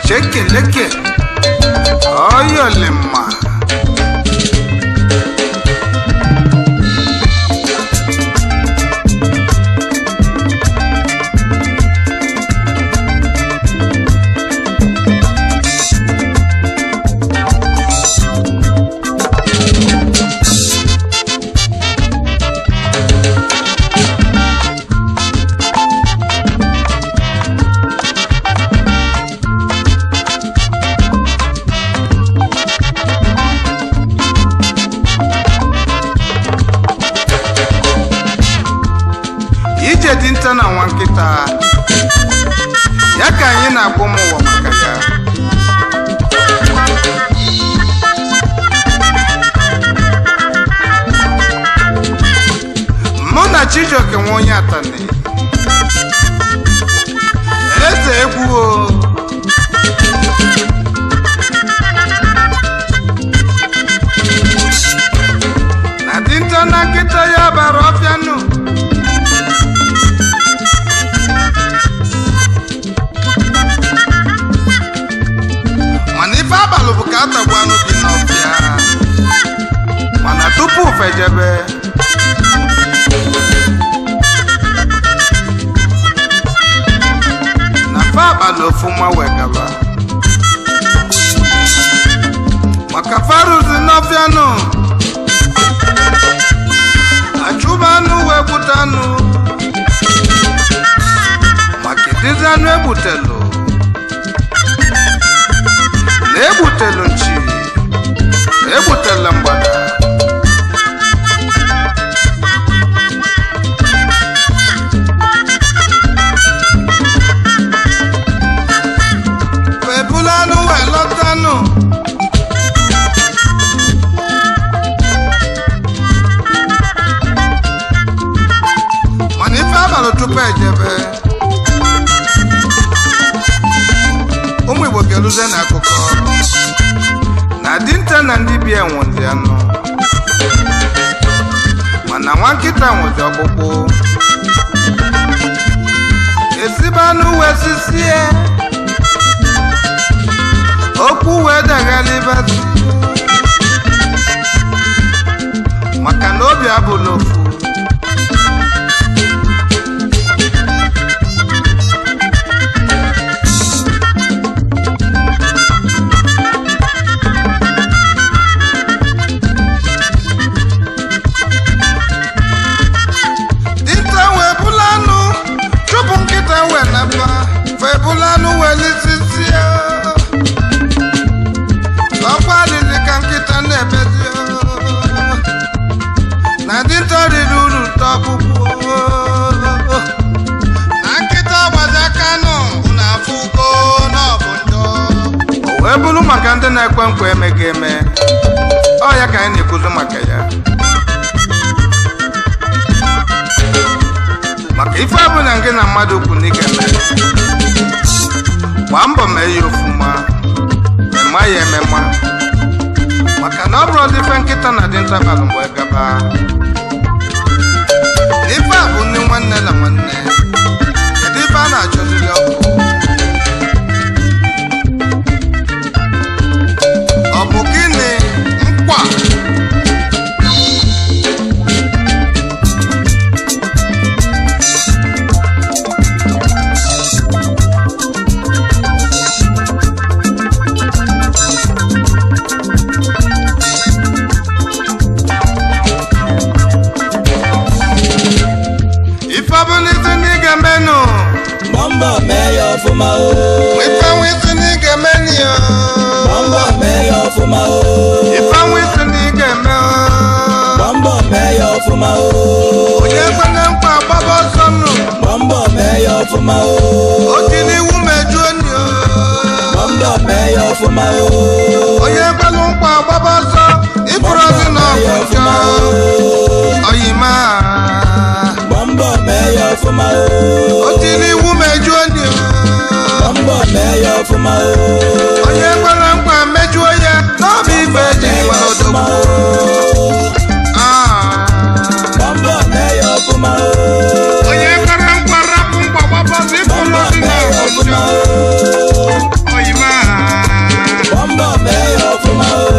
Chekeleke, oyolema. Dinta na wankita yaka anyị na-akpọ m ụwa maka ya mụ na Chijioke nwe onye atani eze egwu o na dinta na nkịta ya bara ọfịanụ abalụ bụ ka atagbu anụ dị n'ọfịa mana tupu fejebe na fa abalị ofuma wee gaba maka faruzi n'ọfịa nụ achụba anụ wee gbute anụ maka ịdịzi anụ egbutelu egbutelu nchi egbutela mgbada webulanụ wee lọtanụ mana ife abalị tupu ejebe ụmụ Igbo keluze n'akụkọ na dinta na ndị bịa nwụzi anụ mana nwa nkịta nwụzi ọkpụkpụ esibe anụ wee sisie okwu wee daghalibasi maka na obi abụla ofu febulanu welisisi ọkwa lili ka nkịta na-ebezi na dinta riri uru tọpụpụ na nkịta gbazi aka nụ na afụgo n'ọbụ njọ o wee bụrụ maka ndị na-ekwe nkwa emeghị eme ọ ya ka anyị na-ekwuzi maka ya maka ife abụla nke na mmadụ ukwu n'ike gbaa mbọ mee ya ofuma ema ya emema maka na ọ bụrụ ọdị ife nkịta na dinta balụ mgbe gaba ife a bụ nne nwanne na nwanne kedu ife a na-achọziri ọkụ ọ bụ gịnị nkwa Mamba meyo fuma o. Ifa wisi ni gemeni o. Mamba meyo fuma o. Ifa wisi ni geme o. Mamba meyo fuma o. Oye kwene nkwa babo sonu. Mamba meyo fuma o. Otini wume joni o. Mamba meyo fuma o. Oye kwene nkwa babo so. Ifrozi no kunja. Oyima. Mamba meyo fuma o. ọfụma o. onye kwere nkwa mejuo ya n'obi ife ji nwere odogwu. Gbambo mee ya ọfụma o. onye kwere nkwa rapụ nkwa gbapọsị ịfụrụ ozi na ọjọọ oyima Gbambo mee ya ọfụma o.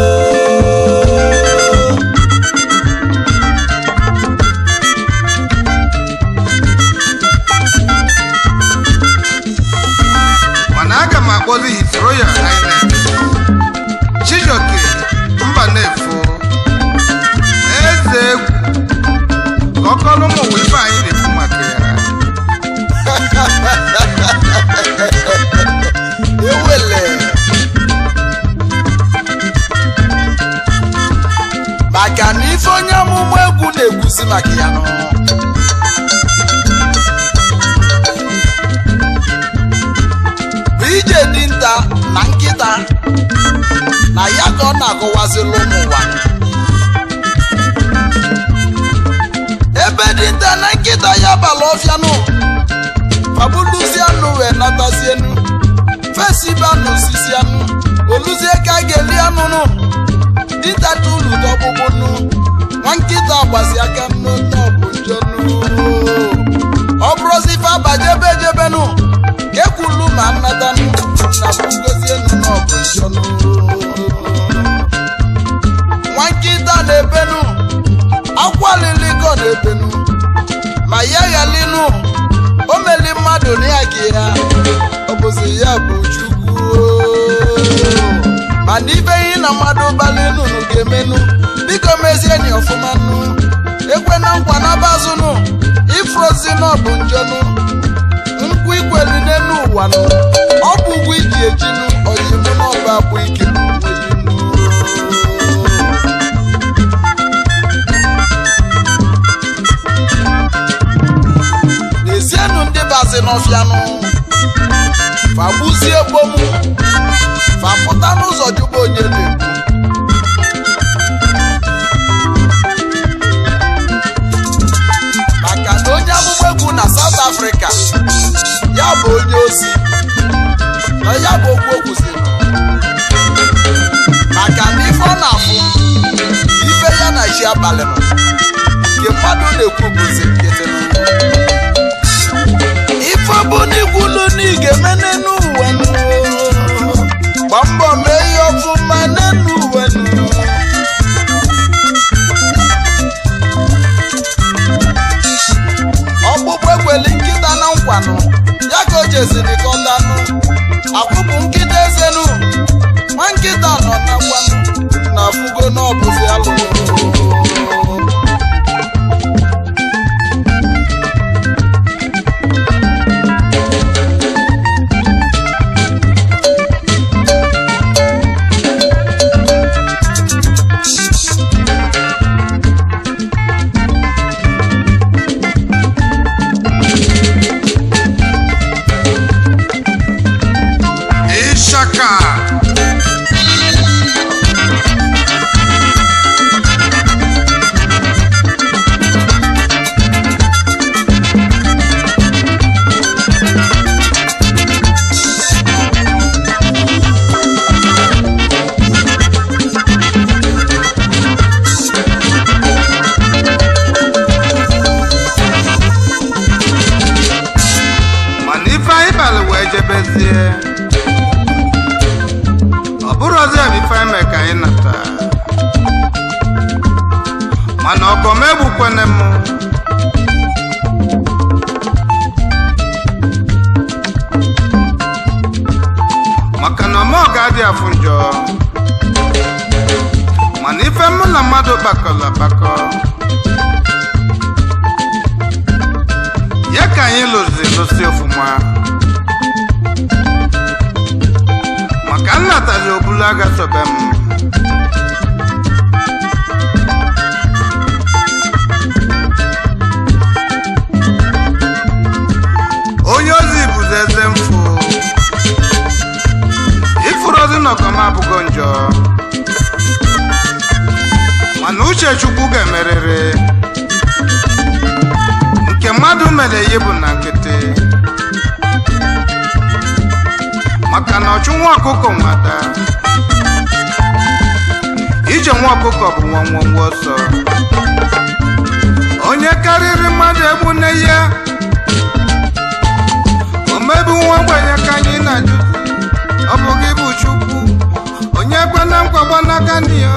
mana aga m akpọzi His Royal Highness Chijioke Mbanefo eze egwu ka ọ kọrọ ụmụ ụwa ife anyị na-ekwu maka ya. Ewele maka na ife onye amụma egwu na-ekwuzi maka ya nọ bụ ije dinta na nkịta na ya ka ọ na-akọwazila ụmụ ụwa ebe dinta na nkịta ya bala ọfịanụ fabuluzianụ wee natazienu fesibanụ sisianụ oluzie ka a ga-eli anụnụ dinta tulu dọgbụgbụnụ nwa nkịta gbazi aka n'ote ọbụ njọnụ ọ bụrụzi ife abajebe ejebenụ ka ekwulu ma nnatanụ na bugozienụ n'ọbụ njọnụ nwa nkịta na-ebenụ akwaliligo na-ebenụ ma ya ghalinụ o meli mmadụ na ya gị ya ọ bụzi ya bụ Chukwu mana ibe ihe na mmadụ balinu ga-emenụ biko mezie ni ọfụma nụ ekwe na nkwa na bazụnụ ifrozi n'ọbụ njọnụ nkwụ ikweli n'elu ụwa nụ ọ bụ ugwu iji ejinụ oyimụ n'ọba abụ ike n'ezienụ ndị bazi n'ọfịanụ fagbuzie gbomu fapụta n'ụzọ jụba onye na-ekwu maka na onye amụma egwu na South Africa ya bụ onye ozi na ya bụ okwu okwuziri maka na ife ọ na-afụ ife ya na chi abalị nọ nke mmadụ na-ekwu bụzi nkịtị ife bụ n'ikwulu n'ige mene n'ụwa gba mbọ mee ihe ọfụma n'elu ụwa ọkpụkpụ ekweli nkịta na nkwanụ ya ka o jeziri ka ọ danụ akwụpụ nkịta ezenụ nwa nkịta nọ na nkwanụ na fugo n'ọbụzi alụrụ ọ bụrụ ọzọ ya bụ ife eme ka anyị nata mana ọkọm egbukwana m maka na ọma ọ ga-adị afụ njọ mana ife mụ na mmadụ kpakọrọ akpakọ ya ka anyị lụsi ọfụma maka nnatazi obulu aga sobe m onye ozi bụzi eze mfụ ifuru ozi n'ọkọm abụgo njọ mana uche Chukwu ga-emerịrị nke mmadụ mere ihe bụ na nkịtị maka na nwa ọkụkọ nwata ije nwa ọkụkọ bụ nwa ọsọ onye karịrị mmadụ egbu nne ya omebu nwa ogbenye ka anyị na-ajụ ọ bụ gị bụ Chukwu onye kwena nkwagba n'aka ndị ya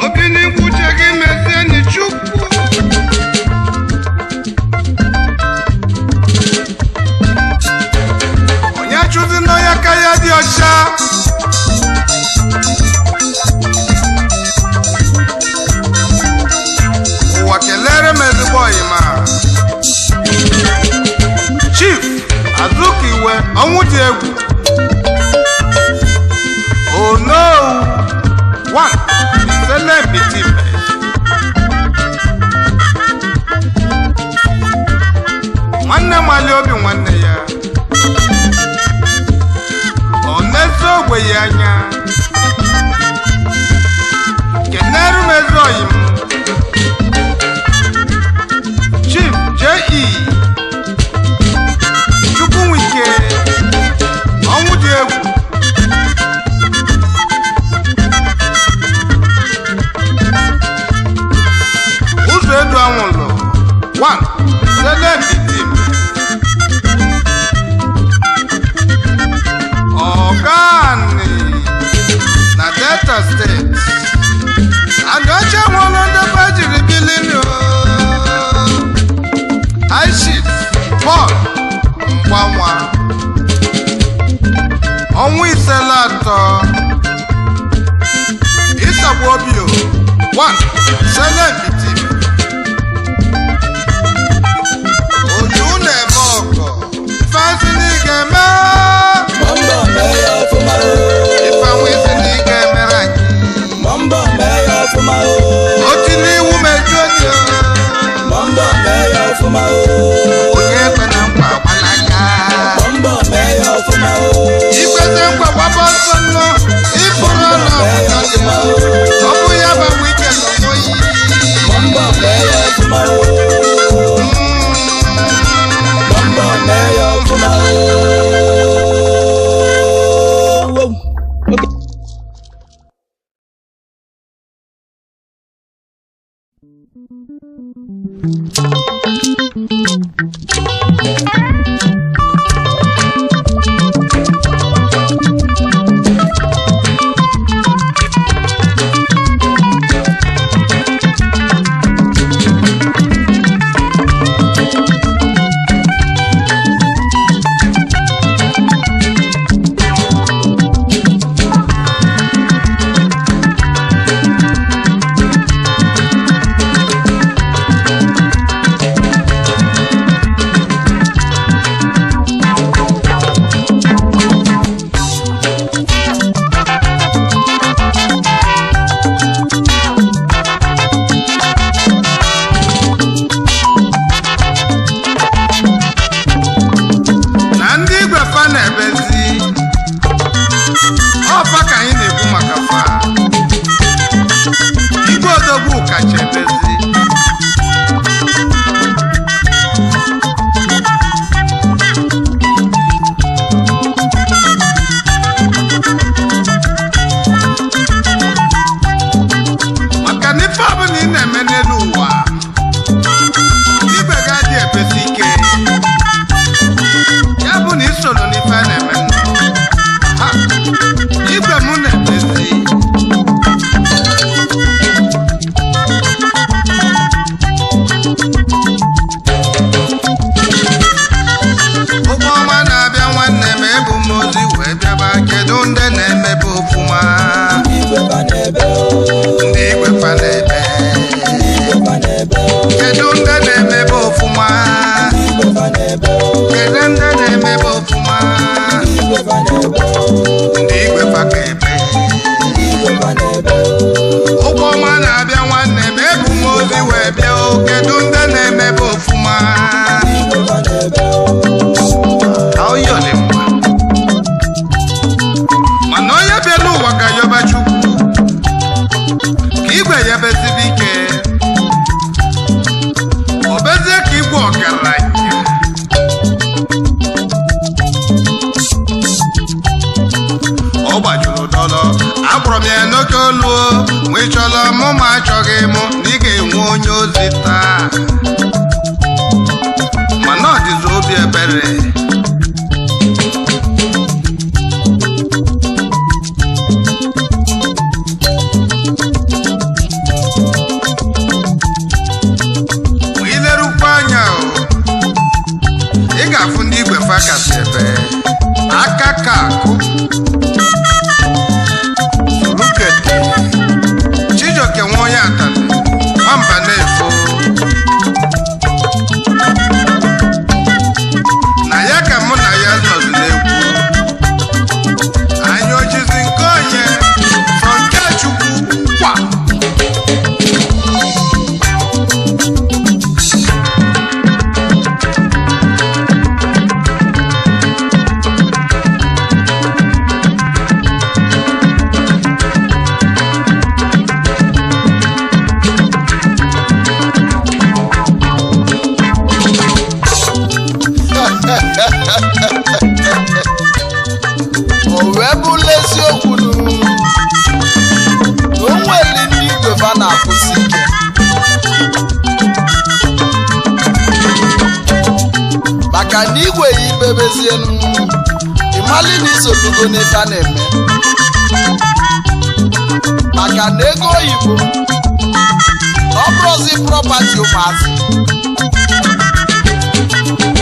obi n'ikwu uche gị mezie ni Chukwu onye chụzi n'ọya ka ya dị ọcha ụwa kelere m ezigbo ọyịma Chief Azukiwe ọnwụ dị egwu Onowu one celebrity nwanne mali obi nwanne ya ọ na-eso ogbe ya anya keneru m ezi ọyị m Chief J.E. Chukwunwike ọnwụ dị egwu ụzọ edu anwụlụ one celebrity Ogani na Delta State Adacha nwụrụ ndebe jiri bilinu Aishif Paul Mgbanwa ọnwụ isela atọ Isagbu Obio one celebrity Oju na-eme ọkọ Ifeanyi n'ike mee Mamba meya ọfụma Ifeanyi n'ike mere anyị Mamba meya ọfụma Oti n'iwu meju onye Mamba meya ọfụma onye ekwe na nkwa agbalaka Mamba meya ọfụma ikwete nkwa gbaba ọsọ nnọ ịpụrụ ọnụ ọ bụ ya bụ ike n'oyi Mamba meya ọfụma Mamba meya ọfụma mere ilerukwa anya ị ga-afụ ndị igwe fa kasị ebe aka ka akụ rukete Chijioke nwa onye atani nwamba na-efo na ya ka mụ na ya nọdụ na-ekwu anyị ojizi nke onye sọ nke Chukwu kwa o wee bụrụ eziokwu na o nwere ndị igwe fa na-akwụsị ike maka na igwe ya ibebezienu ịmali na isolugo n'ife a na-eme maka na ego oyibo na ọ bụrụzi prọpati ụmụazị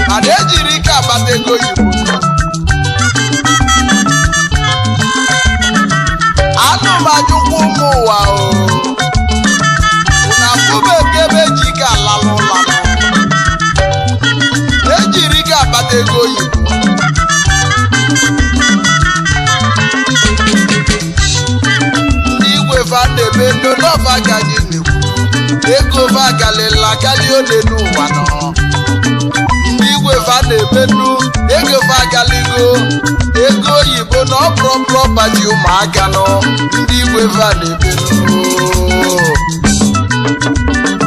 mana ejiri ike akpata ego oyibo anụmajụkwa ụmụ ụwa na mbụbe nke ebe ji ike alalụ ụla ejiri ike akpata ego oyibo ndị igwe fa na-eme n'ọfa gaji na-ekwu ego fa galila karịa ole n'ụwa nọ ndị igwe fa na-emenu ego fa galigo ego oyibo na ọ bụrụ prọpati ụmụaka nọ ndị igwe va na-emenu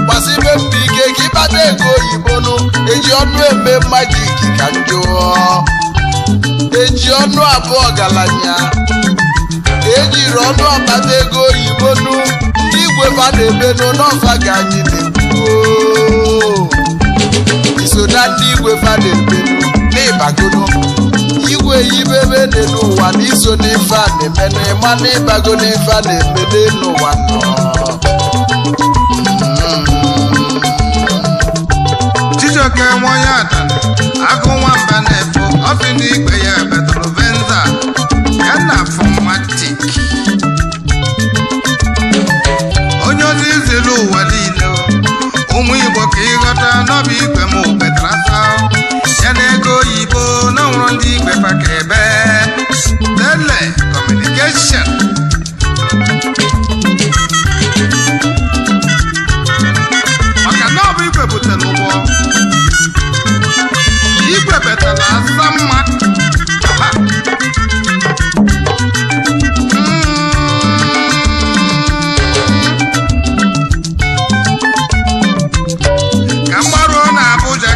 gbasibe mba ike ka ịkpata ego oyibo nụ eji ọnụ eme majik ka njọ eji ọnụ abụọ ọgaranya ejiri ọnụ akpata ego oyibo nụ ndị igwe va na-emenu n'ọfa ga anyị na-ekwu iso na ndị igwe va na-emenu n'ịbagono igwe yibebe n'ụwa na iso n'ife a na-eme n'ịma n'ịbago n'ife a na-eme n'ụwa nọ Chijioke nwa onye atani agụ nwamba na-efo ọfị na igwe ya betụrụ venza ya na fọmatik onye ozi izili ụwa niile ụmụ Igbo ka ịghọta n'ọbụ igwe m betrasa ya na ego oyibo na nwụrụ ndị igwe faka ebe tele kọmunikeshọn maka na ọ bụ igwe butere ụgbọ igwe betara asa mma ka mgbaruo na Abuja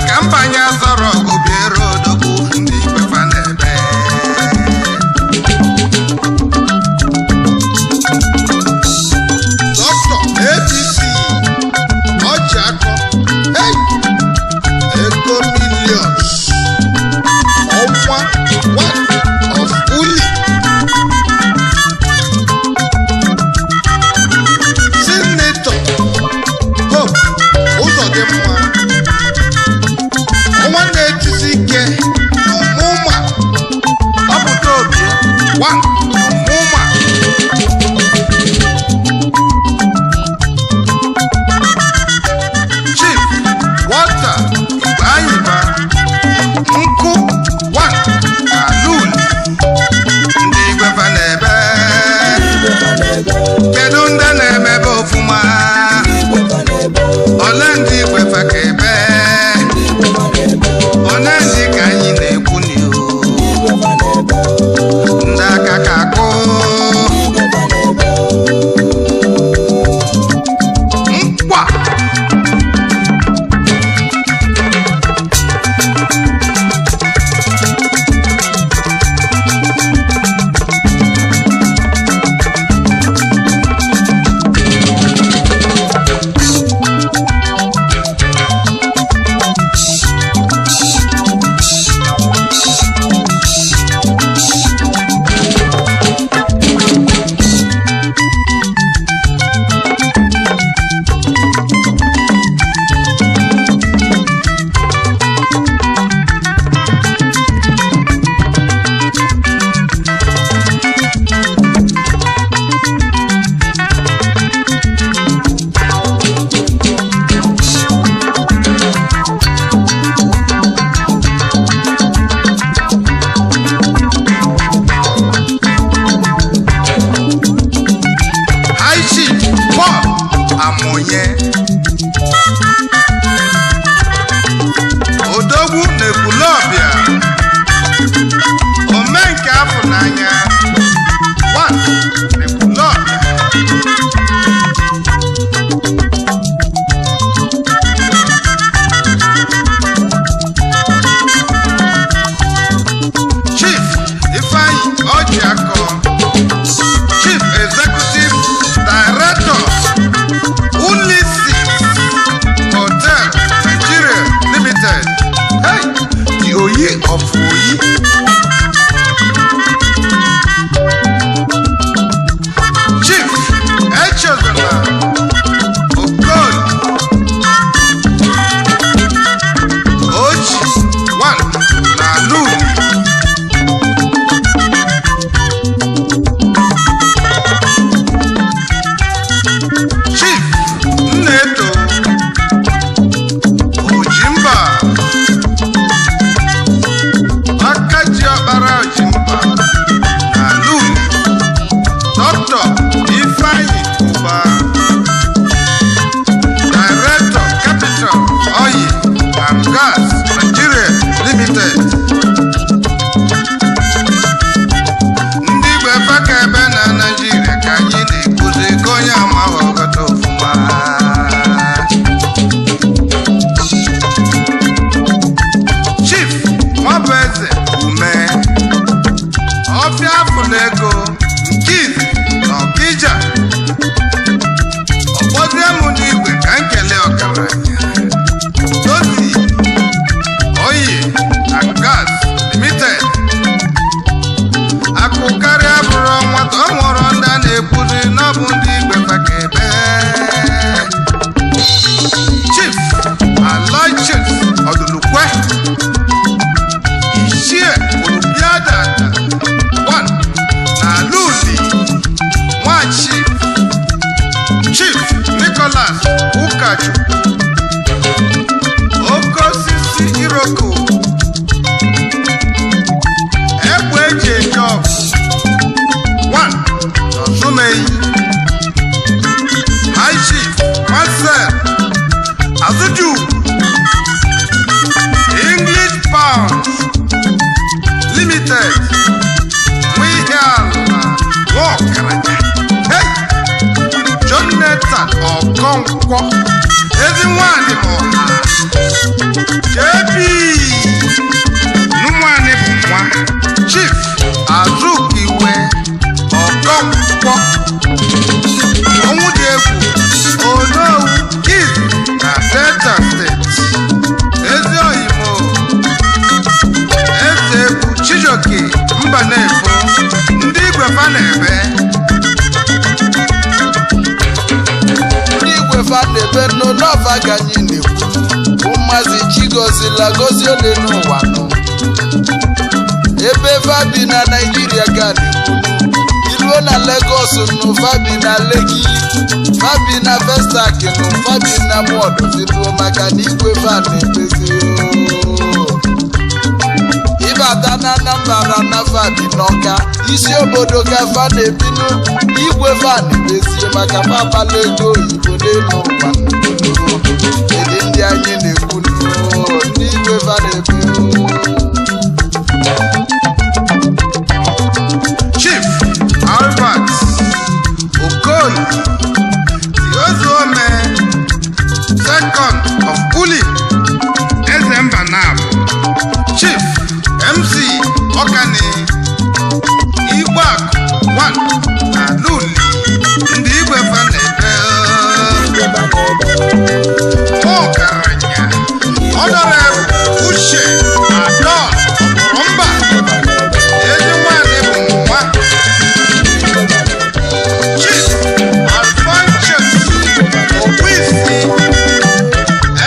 odogwu na-ekwulọbịa omenke afọ n'anya na-ekwulọbịa Chief Ifeanyi Ọjịakọ Chief Executive Director Ulysses Hotel Nigeria Limited. Hey, the Oyi of Oyi. Chief Echezona Okon Oji One na Luli. Chief Nnedo Ojimba Akaji Ọkpara Ojimba na Luli. Dr. Ifeanyi Uba Director Capital Oil and Gas Nigeria Limited. Ndị Igbo faka ebe na Nigeria ka anyị na-ekwuzi ka onye amaghị ọghọta ọfụma. Chief Nwabeze Ume Ọfịa Afụlego nke izi na Ọkịja. Ọkpọzie m n'igwe ka nkele ọgaranya Dozie Oil and Gas Limited. Akụ karịa bụrụ nwata ọ nwụrụ ndị a na-ekwuzi n'ọbụ ndị igwe faka ebe. Chief Aloysius Odulukwe Ichie Orubiadada One na Luli Nwachi. Chief Nicholas Ukachukwu Oke Osisi Iroko Egbe eji eje ọgụ One Ozumeyi. High Chief Marcel Azuju English Pounds Limited. Wihiala Nwokaranya. Hey! Jonathan Okonkwo ezi nwanyị bụ ọha. JP Nnumani bụ nwa. Chief Azukiwe Okonkwo ọnwụ dị egwu Onowu Kids na Delta State. Ezi oyimo eze egwu Chijioke Mbanefo ndị igwe fa na-ebe. ndị igwe fa na-ebe n'ọfa ka anyị na-ekwu bụ Maazị Chigozila Gozie ole n'ụwa nọ ebe fabi na Naijiria ka na-ekwu iruo na Lagos nụ fabi na Lekki fabi na Festac nụ fabi na Mọdụziluo maka na igwe fa na-ebezi ịbata na Anambra na fabi n'Ọka isi obodo ka fa na-ebinu igwe fa na-ebezie maka fabala ego oyibo n'elu ụwa edi ndị anyị na-ekwu ndị igwe fa na-ebi. Chief Albert Okoye Tiozuome Second of Uli Eze Mbanabụ. Chief MC Ọkani Igbeakụ One na Luli ndị igwe fa na-ebe. Ọgaranya Honorable Uche Adon Ọbụrụmba ezi nwanyị bụ nwa. Chief Alphonsus Okwuisi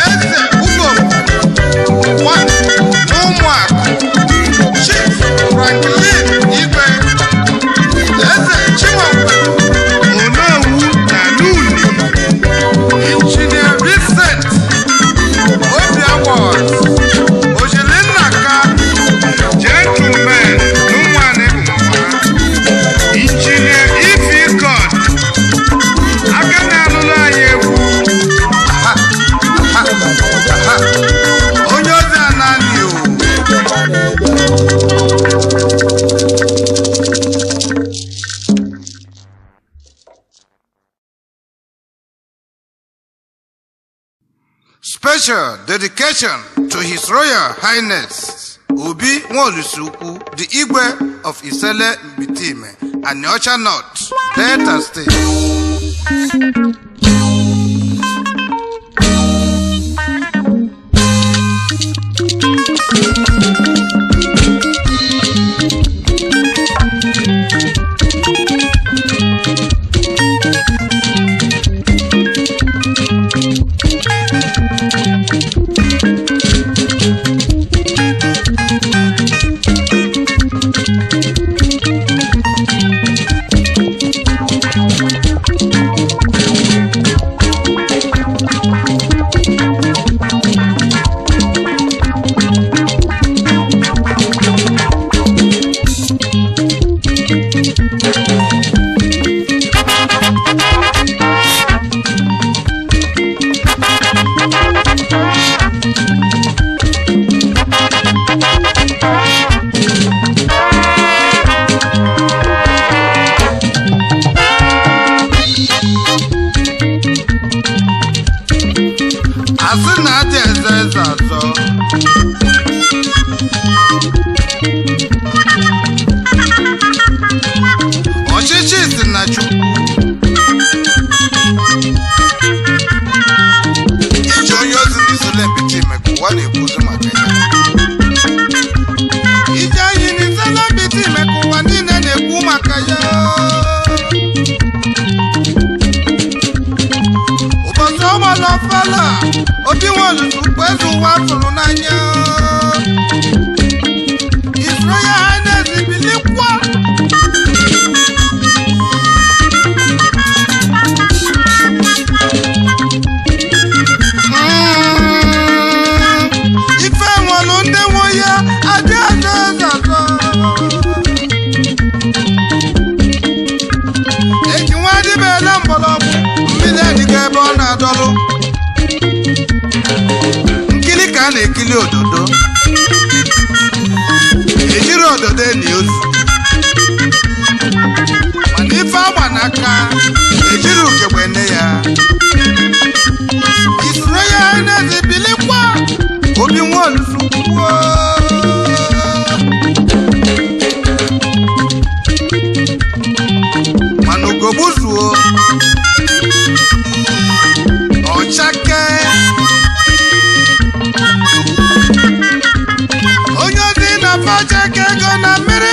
Eze Ugom One n'Ụmụakụ. Chief Franklin Igwe Eze special dedication to His Royal Highness Obi Nwolusukwu, the Igwe of Isele Mbitime, Aniocha North, Delta State. Asị na-adị eze eze azọ, ọchịchị si na Chukwu, iji onye ozi n'Isele Mbitime ka ụwa na-ekwuzi maka ya. Iji anyị n'Isele Mbitime ka ụwa niile na-ekwu maka ya. Ụbọchị ọgbala ọfala Obi Nwolusukwu eze ụwa tụrụ n'anya, His Royal Highness bilikwa. Ife nwelu ndị nwe ya adị azọ eze azọ, eji nwa dibele mgbọrọgwụ mmiri adịghị ebe ọ na-adọlụ. Nkili ka a na-ekili ododo, ejiri ododo eni ozu, mana ife agba n'aka ejiri ugegbe nne ya. His Royal Highness bilikwa Obi Nwolusukwu. Mana ugogbuzuo ọchake, onye ozi na-afachake ego na mmiri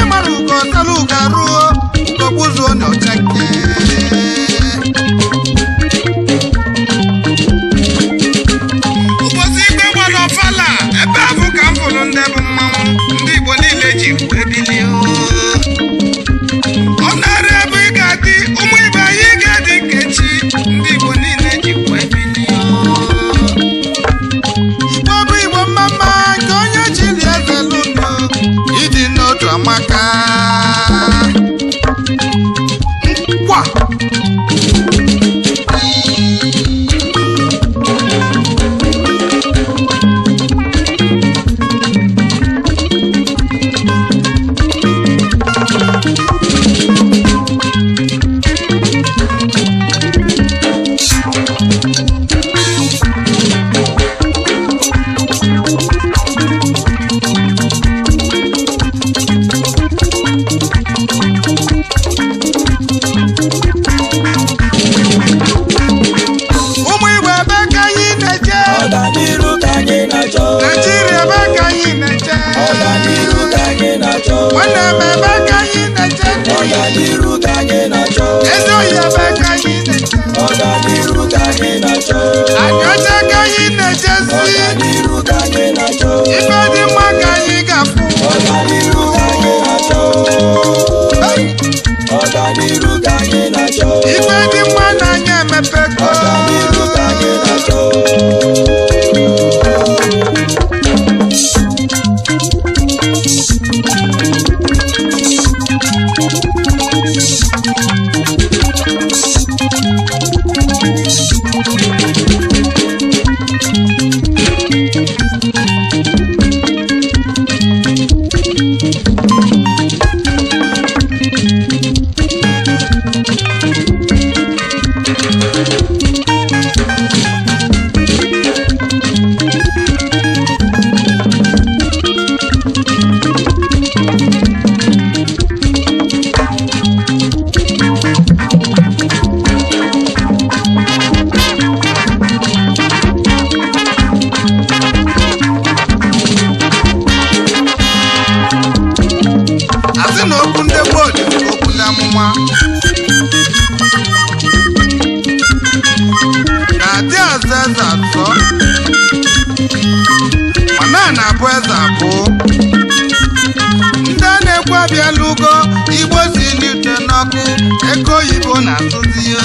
na-adị azụ eze atọ mana a na-abụ eze abụ ndị a na-ekwu abịala ugo igbo si n'ite n'ọkụ ego oyibo na-atụzi ya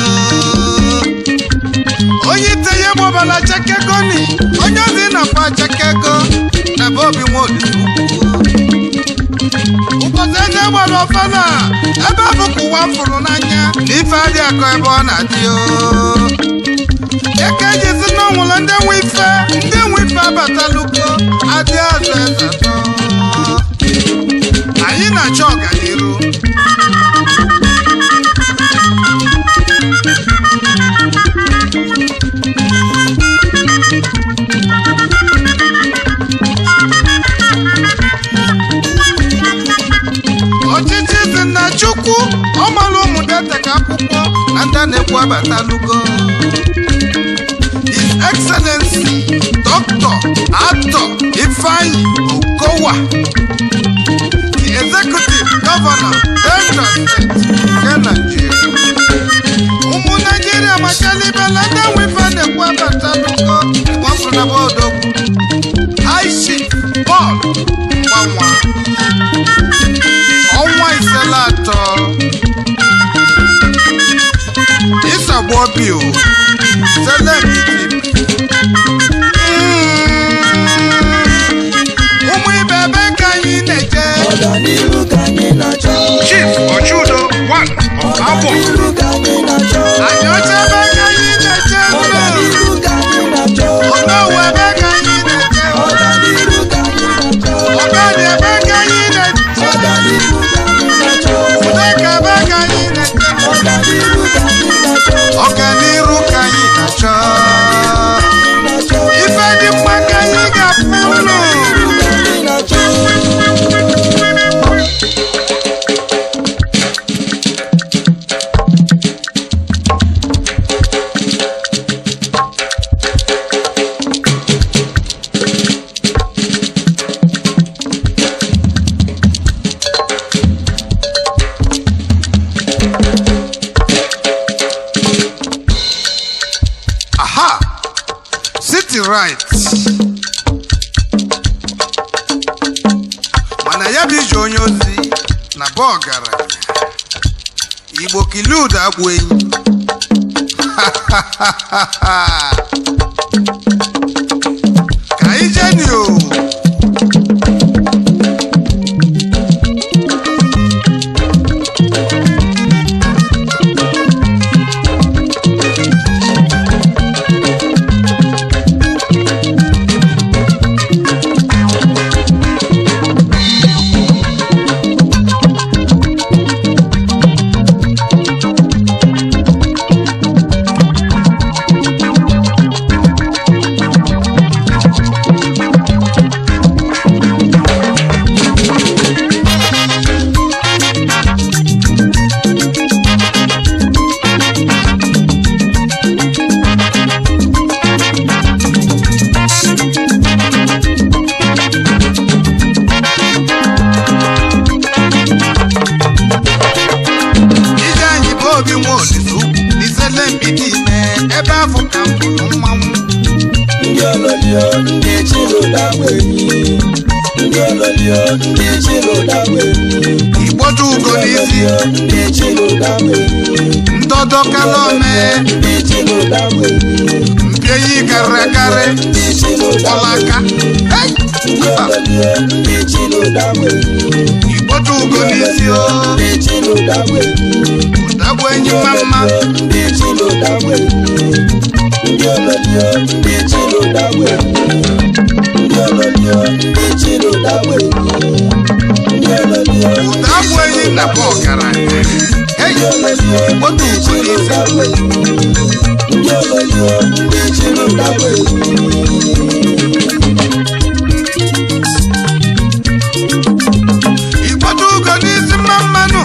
onye itenye gbọbala chekego ni onye ozi na-akwa chekego na be obi nwaolisi ụbọchị eje gbara ọfala ebe bụ ka ụwa fụrụ n'anya na ife adị akọ ebe ọ na-adị eke ejizi n'ọnwụlọ ndị nwe ife abatalugo adị azụ eze atọ anyị na-achọ ọganiru ọchịchị dị na Chukwu ọmalụ ụmụdete ka akwụkwọ na ndị na-ekwu abatalugo His Excellency Dr. Atọ Ifeanyi Okowa, the Executive Governor Delta State nke Nigeria. Ụmụ Nigeria machala ibela ndị nwefe na-ekwu abatalugo gbapụrụ na bọọdụ High Chief Paul Mgbanwa ọnwa isela atọ Isagbobi ụmụ ibe ebe ka anyị na-eje Chief Ochudo one of Abo anyị oche ebe ka anyị na-eje Onowu ebe ka anyị na-eje Ọgani ebe ka anyị na-eje Udeka ebe ka anyị na-eje ọganiru ka anyị na-achọ ife dị mma ka anyị ga-afụ ụlọ right mana ya bụ ije onye ozi na be ọgaranya Igbo kiluda agbụ enyi ka anyị jeni o Igbodu ugo n'isi ndodo kalome mpieyi karịrị ọlaka Igbodu ugo n'isi ụdagbu enyi mma ụdagbu enyi na bụ ọgaranya Igbodu ugo n'isi Igbodu ugo n'isi mmanụ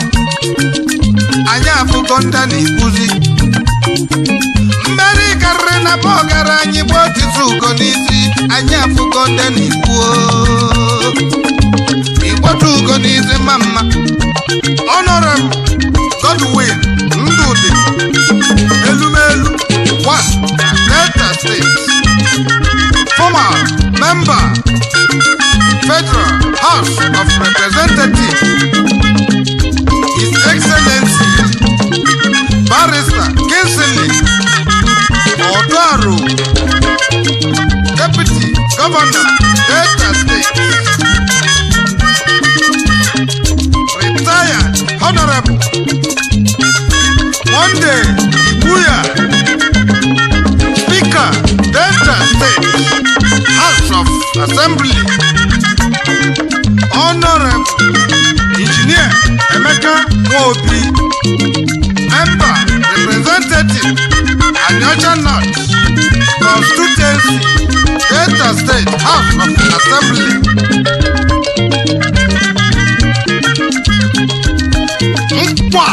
anyị afụgo nda na-ekwuzi mmeri karịrị na bụ ọgaranya Igbodu ugo n'isi anyị afụgo nda na-ekwu Igbodu ugo n'isi mma Honorable Honorable Engineer Emeka Nwobi, Member Representative Anyocha North Constituency, Delta State House of Assembly. Nkwa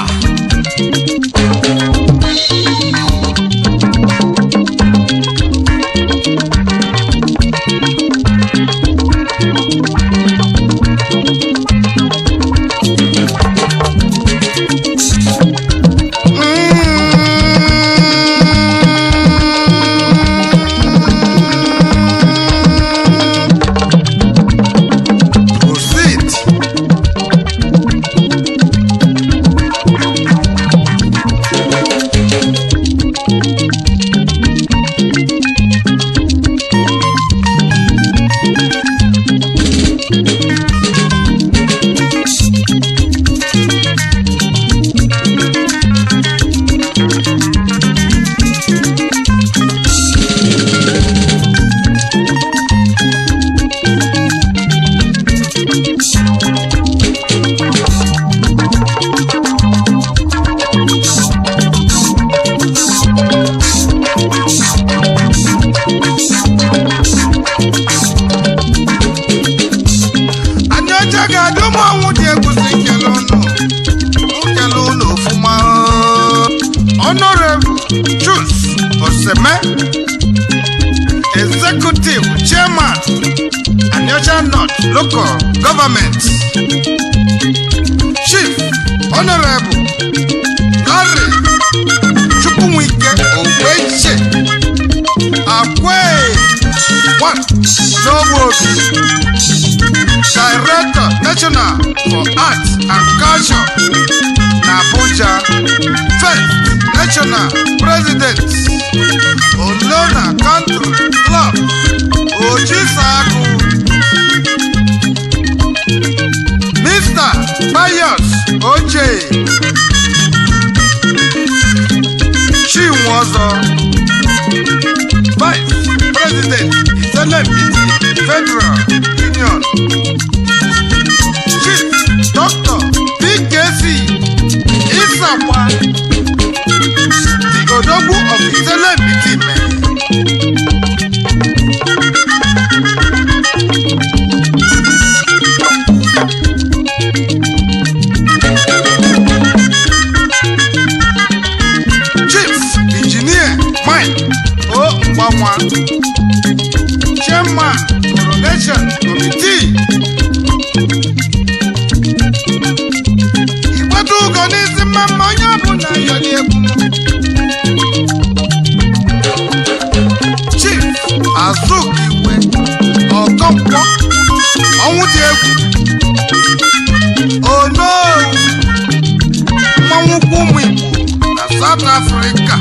Honorable Jules Oseme, Executive Chairman, Anyocha North Local Government. Chief Honorable Larry Chukwuwike Ogbeche, Akwe One Nowobi, Director National for Arts and Culture, Abuja. First National President, Olona Country Club, Ojisaku, Mr. Bayos Oje, Chinwozo, Vice President, Iselembiti Federal Union, Chief Dr. PKC Isakwa, the Odogwu of Iselembiti men. Chief Engineer Mike O Mbanwa, Chairman Coronation Committee. Igbodugo n'isi mama onye ọbụla yọrọ egwu. Chief Azukiwe Okonkwo ọnwụ dị egwu. Oh no! Mmanwụ ukwu ụmụ Igbo na South Africa.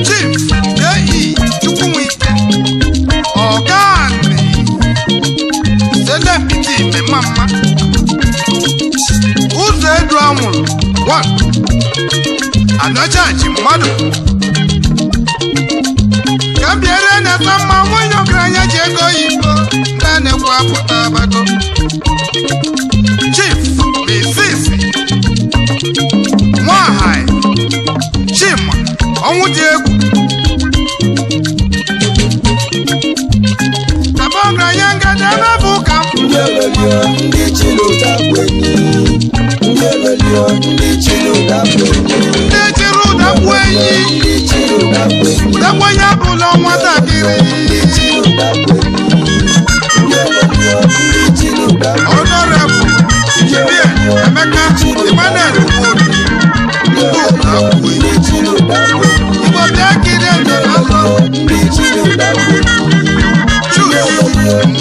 Chief J.E. Chukwuwike Ogani Iselembiti Memama Ụzọ Edu Anwụrụ 1 Anachachi mmadụ ka bịara na-ata mma nwunye ọgaranya ji ego oyibo ndị na-ekwe apụta abago. Chief Mrs. Nwahai Chima ọnwụ dị egwu. Kaba ọgaranya ngada ebe bụ ka m ndị chiri ụda bụ enyi ụdakwenye abụla nwatakịrị. Honorable Engineer Emeka Emmanuel Nwobi Igbo bịa kiri ndo n'azọ. Chus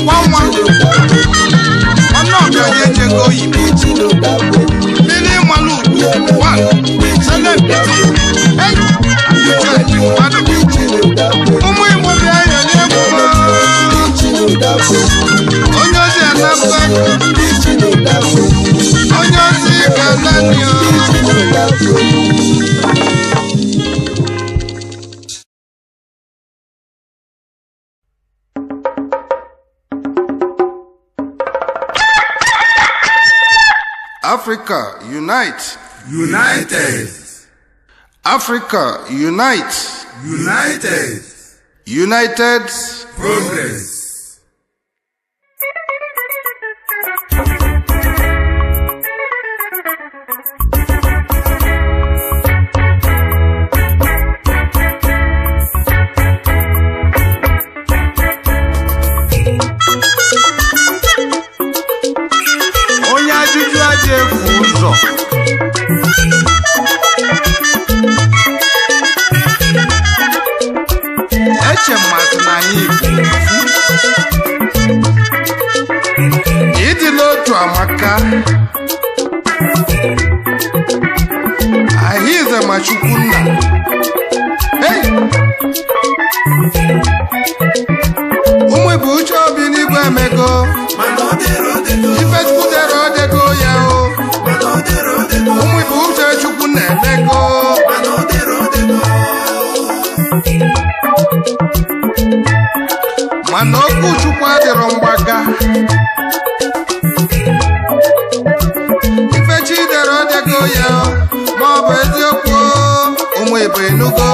Nwanwa ọnụ ọgaranya ejego oyibo. Mmiri mmalụ ugwu 1 Iselembiti Church mmadụ. Ụmụ Igbo bịa yọrọ egwu. Onye ozi anapụta onye ozi ga-ananị. Africa, unite. United. Africa, unite. United. United Progress. onye ajụjụ aja efu ụzọ eche mmadụ na anyị ịdị n'otu amaka ahịze ma Chukwunna ụmụ ibu uche obi n'igwe emego ife Chukwu dere odego ya o ụmụ ibu uche Chukwu na-emego mana okwu Chukwu adịrọ mgbaga ife chi dere odego ya ma ọ bụ eziokwu ụmụ ibu enugo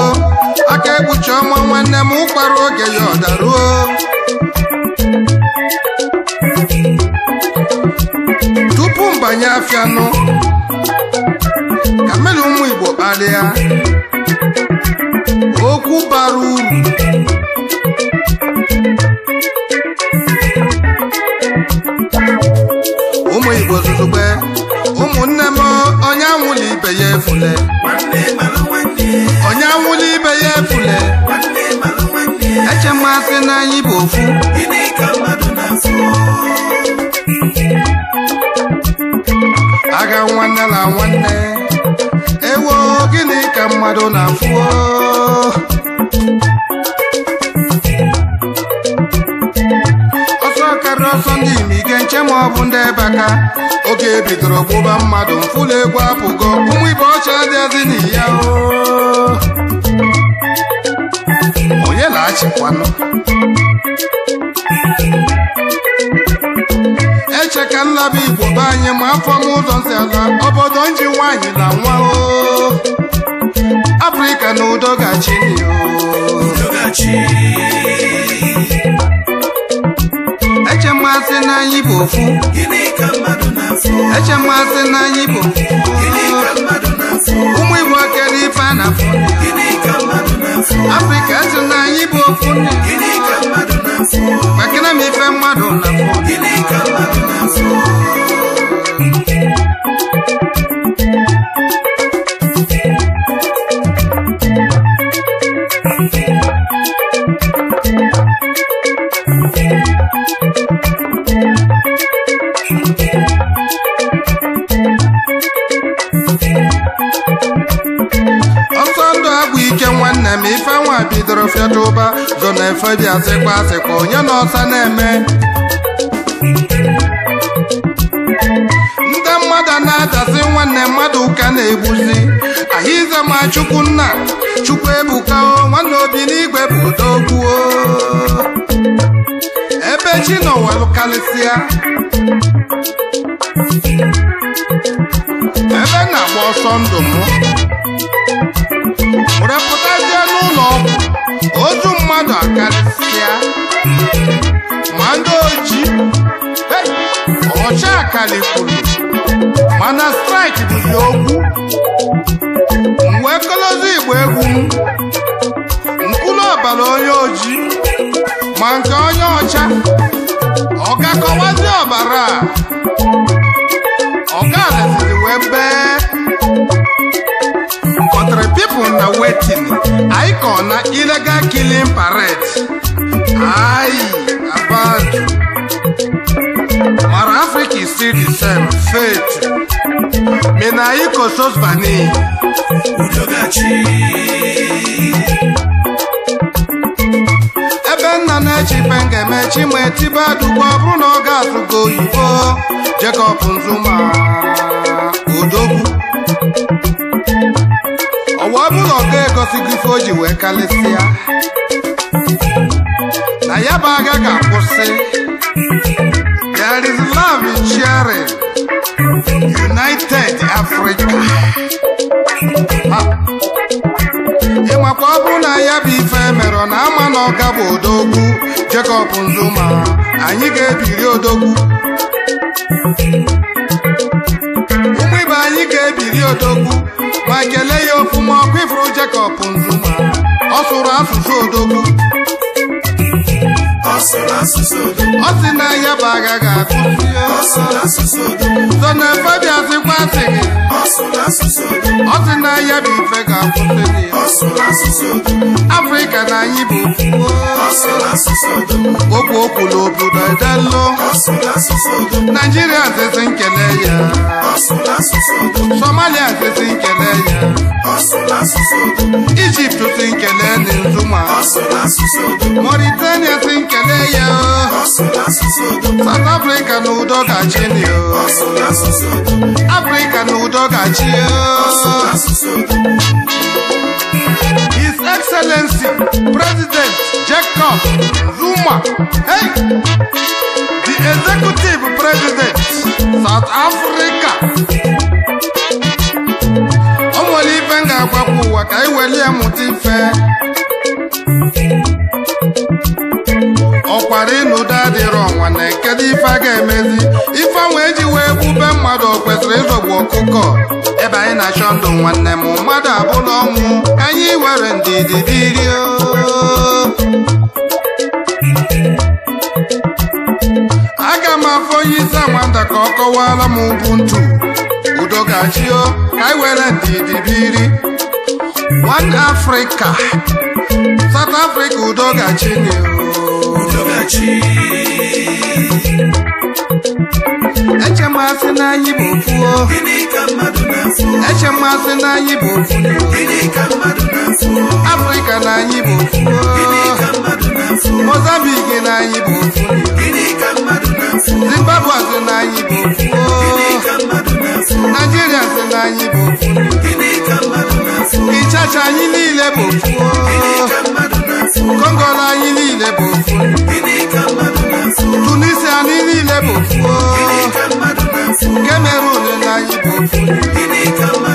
aka ekpuchi ọnwa nwanne m ụkwara oge ya ọdaruo tupu mbanye afịanụ ka mmiri ụmụ Igbo kpalịa okwu bara uru ụmụ Igbo zuzugbe ụmụnne m onye anwụla ibe ya efule onye anwụla ibe ya efule eche mmasị na anyị bụ ofu agha nwanne na nwanne ewo gịnị ka mmadụ na-afụ ọsọ karịrị ọsọ ndị imige nche ma ọ bụ ndị ebaka oge ebidoro gbụba mmadụ mfụlụ egwu apụgo ụmụ Igbo ọcha adịghị n'iya onye na-achịkwanụ eche ka nlaba Igbo be anyị ma afọ m ụzọ nsị ala obodo nji nwaanyị na nwa Afrịka na udo gachi eche mmasị na anyị bụ ofu eche mmasị na anyị bụ ụmụ Igbo kere ife a na-afụ Afrịka eche na anyị bụ ofu makana m ife mmadụ na-afụ ọsọ ndụ agwụ ike nwanne m ife nwa bidoro fiata ụba zọ na efe bịa sịkwa asịkwa onye na ọsa na-eme ndị mmadụ na-adasị nwanne mmadụ ụka na-egbuzi ahịze ma Chukwunna Chukwu ebuka nwanne obi n'igwe bụ odogwuo ebe chi nọ welụ karịsịa ebe na-agba ọsọ ndụ m repụtazie n'ụlọ ọgwụ otu mmadụ akarịsịa ma ndị oji ọcha akalikwuru mana straịkị bụzi okwu wee kolozi Igbo egwu nkwulu ọbara onye oji ma nke onye ọcha ọ gakọwazi ọbara ọ ga-alesizi wee bee country people na waiting icon na illegal killing parade about mara Africa is still the same faith mina iko sosbani ebe nna na-echi pengemechi ma etibe adugbo ọ bụrụ na ọ ga-asụgo oyibo Jacob Nzuma odogwu ọwa ọbụla ọ ga-egosigo ife o ji wee kalịsịa na ya bụ agha ga-akwụsị. There is love in sharing, united Africa. Ịmakwa ọ bụ na ya bụ ife mere na ama na ọga bụ odogwu Jacob Nzuma, anyị ga-ebiri odogwu. Ụmụ ibe anyị ga-ebiri odogwu ma kelee ya ofuma. Ọkwa ifuru Jacob Nzuma, ọ sụrụ asụsụ odogwu. Ọ sị na ya bụ agha ga-akwụsị ya. So na Fabia sịkwa asị gị. Ọ sị na ya bụ ife ga-akwụsị gị. Afrịka na anyị bụ okwu okwu n'obodo edelụ. Naijiria sịsị nkele ya. Somalia sịsị nkele ya. Egypt sị nkele Nzuma. Mauritania sị nkele ya. South Africa na udo gachi ni. Africa na udo gachi. His Excellency President Jacob Zuma, hey, the Executive President South Africa. O nwere ife m ga-agbapụ ụwa ka anyị welie mụta ife. Ọkwara ịnụda adịrọ ọnwa na kedu ife a ga-emezi. Ife ahụ eji wee gbube mmadụ o kwesịrị ịzọgbu ọkụkọ. Ebe anyị na-achọ ndụ nwanne m, mmadụ abụla ọnwụ, ka anyị were ndidi biri. Aga m afọ onye isi Amanda ka ọ kọwara m Ubuntu udo gachi ka anyị were ndidi biri. One Africa, South Africa udo gachi ni. Eche mmasị na anyị bụ ofu. Eche mmasị na anyị bụ ofu. Afrịka na anyị bụ ofu. Mozambique na anyị bụ ofu. Zimbabwe sị na anyị bụ ofu. Nigeria sị na anyị bụ ofu. Ịchacha anyị niile bụ ofu. Congo na anyị niile bụ ofu. Tunisia anyị niile bụ ofu. Cameroon na anyị bụ ofu.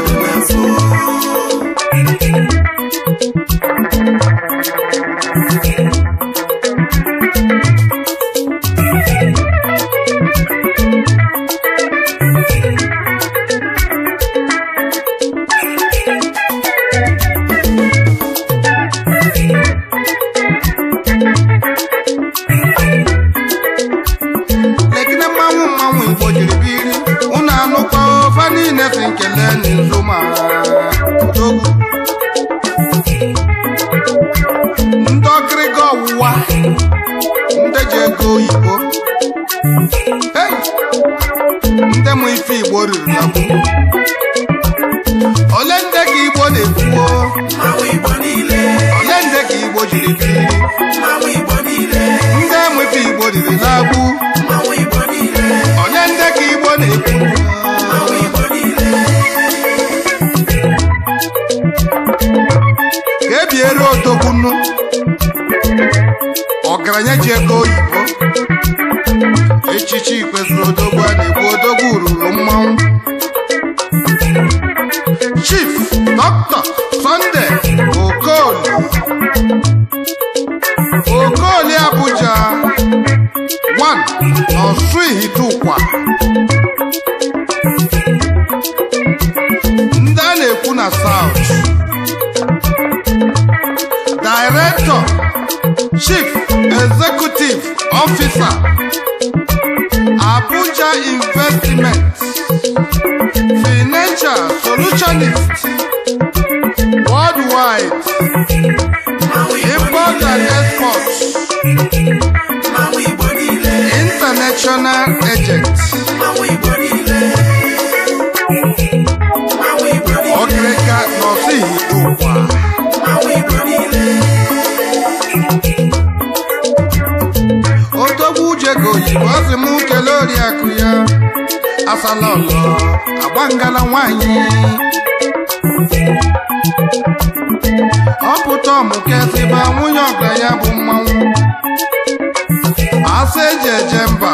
Nzuma odogwu ndị ọgịrịga ọwụwa ndị ji ego oyibo ndị mụ ife Igbo riri na bụ ole ndị ka Igbo na-ekwuo, ole ndị ka Igbo jiri biri, ndị mụ ife Igbo riri na-agbụ, ole ndị ka Igbo na-ekwu. Ka ebiere odogwu nnu ọgaranya ji ego oyibo. Echichi kwesịrị odogwu a na-egbu odogwu ruru mmanwụ. Chief Dr. Sunday Okoli Abuja 1 n'Osu Ihitukwa. Ndị a na-ekwu na South. Director, Chief Executive Officer, Abuja Investments, Financial Solutionist, Worldwide, Import and Export, International Agent, Okreka n'Osu Ihitukwa. Odogwu jego oyibo ọsị mụ kelee oriakụ ya asalọlọ agbangala nwanyị. Ọ pụta ọmụkesiba nwunye ọgaranya bụ mmanwụ. Asa eji eje mba.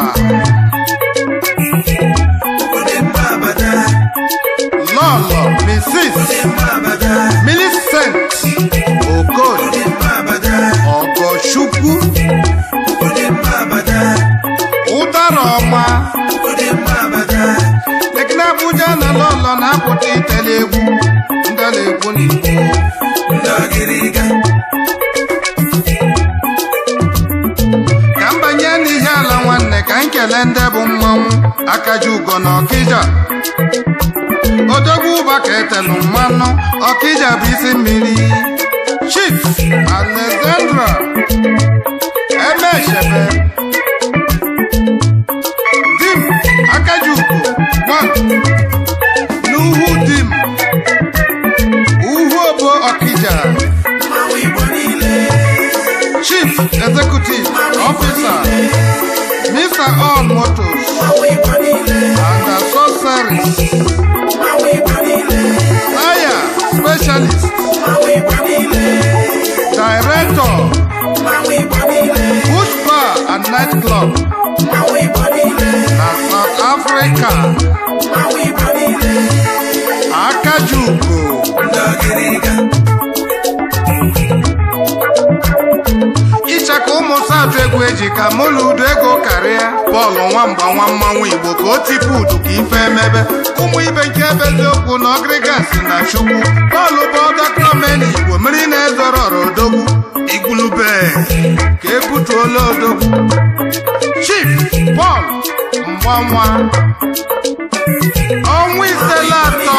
Mrs. Millicent Okon Ogochukwu Ụdara ọma Ekene Abuja na lọlọ na-apụta itele egwu ndị na-egwu n'Igbo ka m banye n'ihe ala nwanne ka m kelee ndị bụ mmanwụ Akajugo na Ọkịja Odogwu ụba ka etelu mmanụ Ọkịja bụ isi mmiri Chief Alexandra Emeshebe Dim Akajugo N'Uhu Dim Uhu Obo Ọkịja Chief Executive Officer Mr. All Motors and Accessories Tire Specialist Director Bush Bar and Nightclub na South Africa Akajugo Ịchaka ụmụ South egwu eji ka moludo ego karịa Paul Nwamba nwa mmanwụ Igbo ka o tipu udu ka ife emebe ụmụ ibe nke ebe eziokwu na ọgịrịgasị na Chukwu Paul bụ ọdọkrọmen Igbo mmiri na-ezoro ọrụ odogwu igwulube ka ebutuola odogwu Chief Paul Mgbanwa ọnwa isela atọ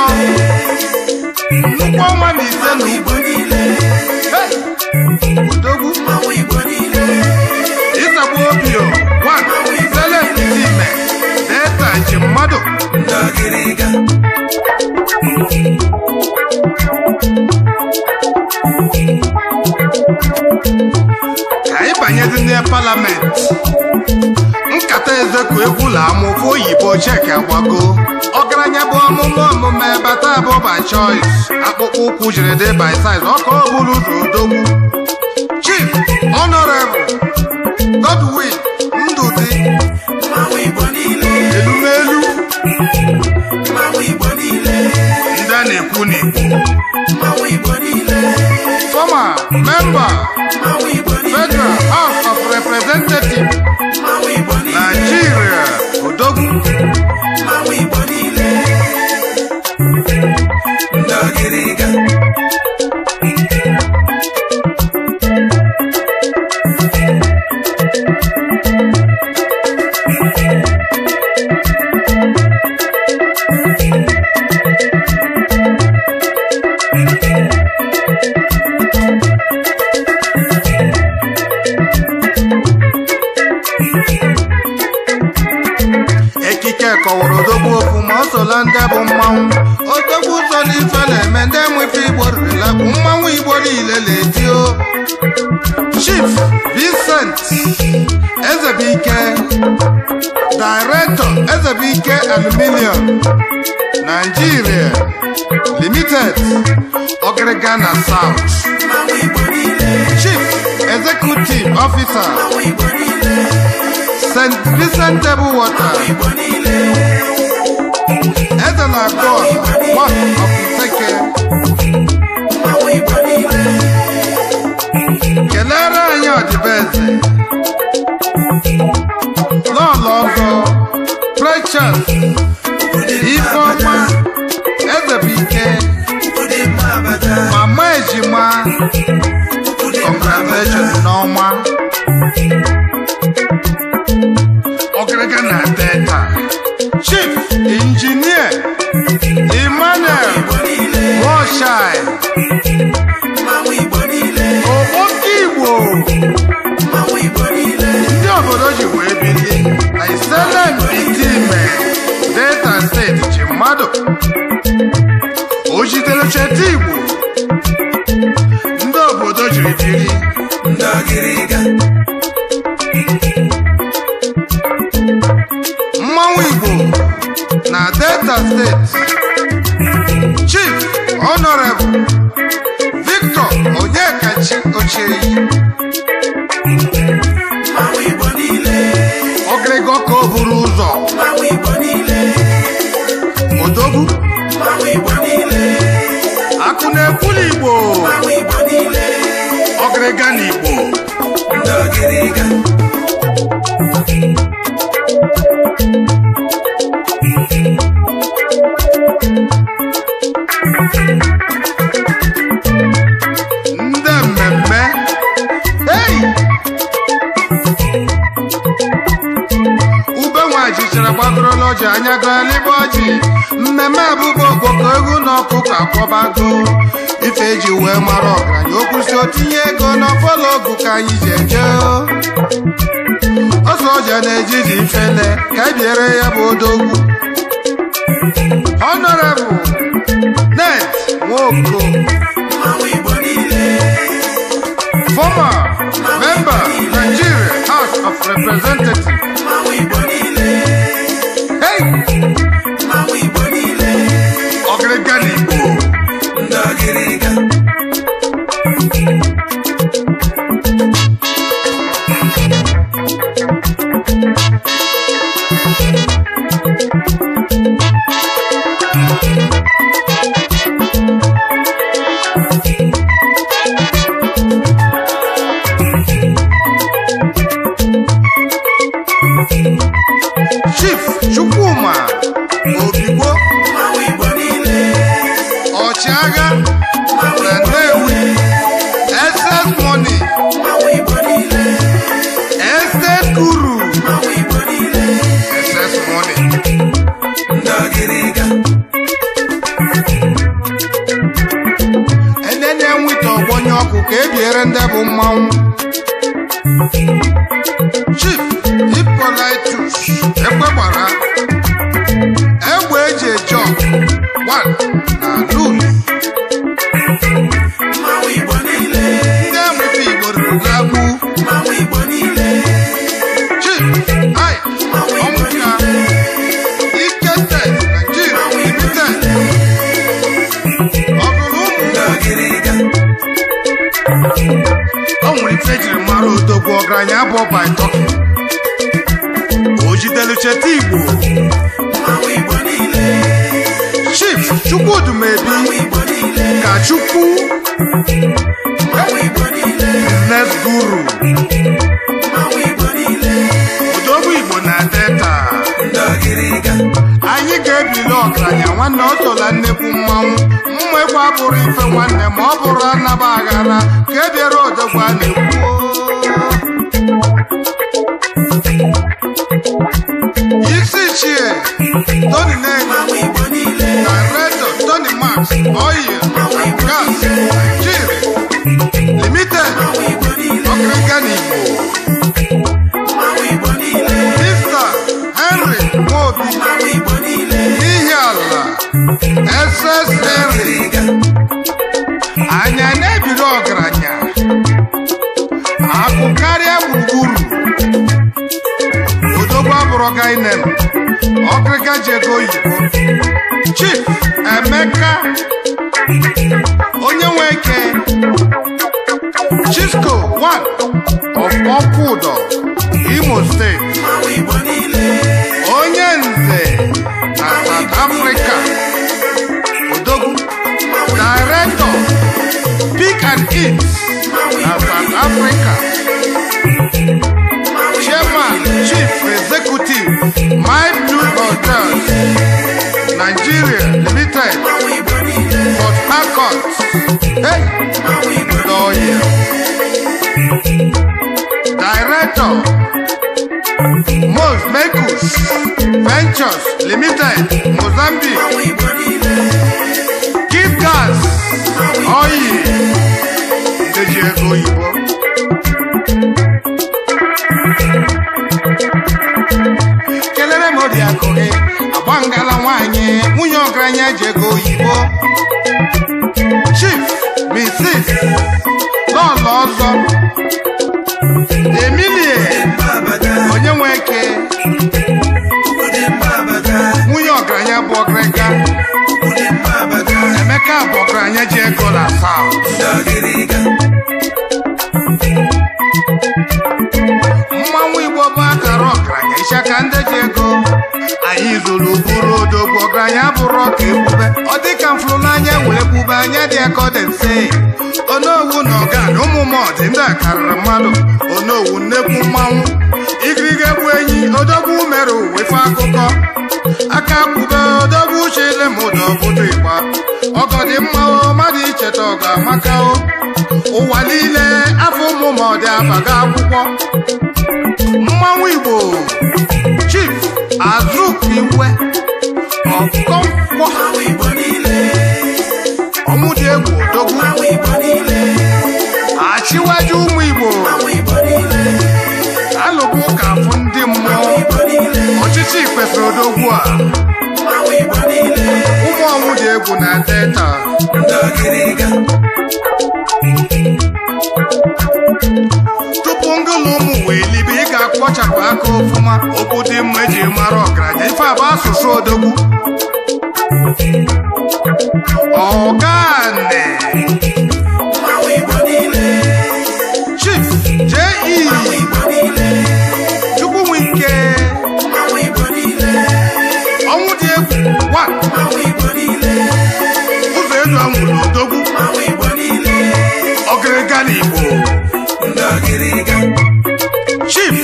nnukwu ọnwa na ise na ugwu odogwu Ịsakwa Obio 1 Celestine Delta nchi mmadụ ka anyị banyezi ndị Parliament nkata ezekwu egwu la amụfụ oyibo cheki agbago ọgaranya bụ ọmụmụ bata bụ by choice akpụkpọ ụkwụ jiri dị by size ọka oburu odogwu Chief Honorable Godwin Ndụdị Elumelu ndị a na-ekwu n'Igbo former member Federal House of Representatives Nigeria odogwu kọwara odogwu okwu ma ọ sola ndị bụ mmanwụ odogwu so n'ife na-eme ndị mwife Igbo rịrịla bụ mmanwụ Igbo niile na-etio Chief Vincent Ezebike Director Ezebike Aluminium Nigeria Limited Ogriga na South Chief Executive Officer St. Vincent Table Water Edna God one of Iseke kelere anyị ọdịbeze n'ụlọ ọzọ Precious Ifeọma Ezebike Mama Ejima congratulations n'ọnwa Ogriga na Delta Chief Engineer Emmanuel Moshai Oboke Igbo ndị obodo ji wee bilie na Iselem Itime Delta Steeti ji mmadụ o jitere cheta Igbo ndị obodo jiri biri ndị Ogriga mmanwụ Igbo na Delta State Chief Honorable Victor Onyekachi Ocheyi Ogriga ka o buru ụzọ odogwu na-ekwuli Igbo ọgịrịga na Igbo ndị mmemme ube nwaji chara gbagorola ọjị anya gọlibe ọjị mmemme abụba okpoko egwu na ọkụkọ akwọbago ife eji wee mara ọgaranya okwusi otinye ego n'ọfọlọ ogu ka anyị ji eje ọsọ ọja na-ejiji ifele ka ebiere ya bụ odogwu Honorable Ned Nwoko, former member Nigeria House of Representatives. Hey! Ọgịrịga na Igbo. Chief Chukwuma Obigbo ọchịagha na Nnewi SS Money SS Guru SS Money enenye nwita ọgbọnye ọkụ ka ebiere ndị bụ mmanwụ Chief Hippolytus Ekwegbara egbe eji eje ọgụ 1 na Luli ndị enwefe Igbo ruru n'agbu Chief Ọmụka Ike Tet Nigeria Limited ọgụrụ ụmụ o nwere ife ejiri mara odogwu ọgaranya bụ by Turkey o jidelu cheta Igbo Chief Chukwudumebi ka Chukwu Business Guru odogwu Igbo na Delta anyị ga-ebili ọgaranya nwanne ọ sola nnekwu mmanwụ mma egwu abụrụ ife nwanne ma ọ bụrụ anaba aghara ka ebiere odogwu a na-ekwu isi chie Tony Nene Director Tony Max Oil and Gas Nigeria Limited ọgịrịga na Igbo Mr. Henry Mobi ihe ala SS Henry anya na-ebiri ọgaranya akụ karịa gburugburu odogwu abụrụ gainen ọgịrịga ji ego oyibo Chief Emeka onye nwe eke Chisco 1 of Ọkwụdọ Imo State onye nze na South Africa odogwu Director Pick and Eat na South Africa Chairman Chief Executive My Blue Hotels Nigeria Limited Port Harcourt hey lawyer Director Mos Mekus Ventures Limited Mozambique Keep Gas Oil ndị ji ego oyibo kelere m oriakụ gị agbangala nwanyị nwunye ọgaranya ji ego oyibo Chief Mrs. Lọlọ ọzọ Emilie onye nwe eke nwunye ọgaranya bụ ọgịrịga Emeka bụ ọgaranya ji ego na South mmanwụ Igbo bụ akara ọgaranya ịchaka ndị ji ego anyị anyị zụrụ bụrụ odogwu ọgaranya bụrụ ka ekwube ọ dịka mfụrụ n'anya wee kwube anya dị akọdense onowu na ọgan ụmụmọdị ndị a karịrị mmadụ onowu nnekwu mmanwụ igirige gbu enyi odogwu mere wefe akụkọ aka kwube odogwu chile m ụdọ obodo ịgba ọgọdị mma mmadụ icheta ọga amaka ụwa niile afọ ụmụmọdị abaga akwụkwọ mmanwụ Igbo Chief Azukiwe Ọkọnkwọ ọnwụ dị egwu odogwu achịwaju ụmụ Igbo alụbụ ụka afụ ndị mmụọ ọchịchị kwesịrị odogwu a ụmụ ọnwụ dị egwu na Delta tupu ngụlụ ụmụ wee libe ị ga-akpọchapụ aka ọfụma okwu dị mma eji mara ọgaranya ife abụ asụsụ odogwu ọgane Chief J.E. Chukwuwike ọnwụ dị egwu ụzọ elu anwụrụ odogwu ọgịrịga n'Igbo Chief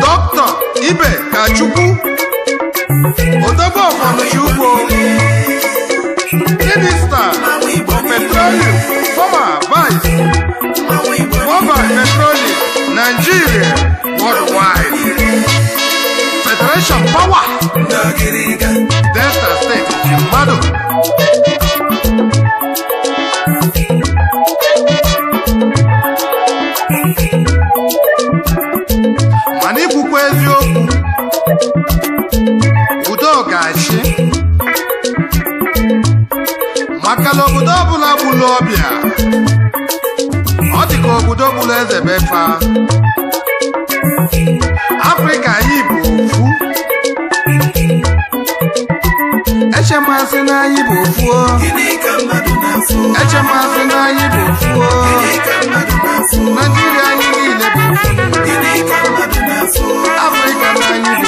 Dr. Ibe Kachukwu odogwu ọfọmụchi ugbo Minista of Petroleum former Vice Petroleum Nigeria worldwide Federation Power Delta State Jimbado mana ikwukwa eziokwu udo ga-achị maka na obodo ọbụla gburu ọbịa ọ dị ka obodo gburu eze befa Afrịka anyị bụ ofu echemasị na anyị bụ ofu echemasị na anyị bụ ofu Naịjirịa anyị niile bụ ofu Afrịka na anyị bụ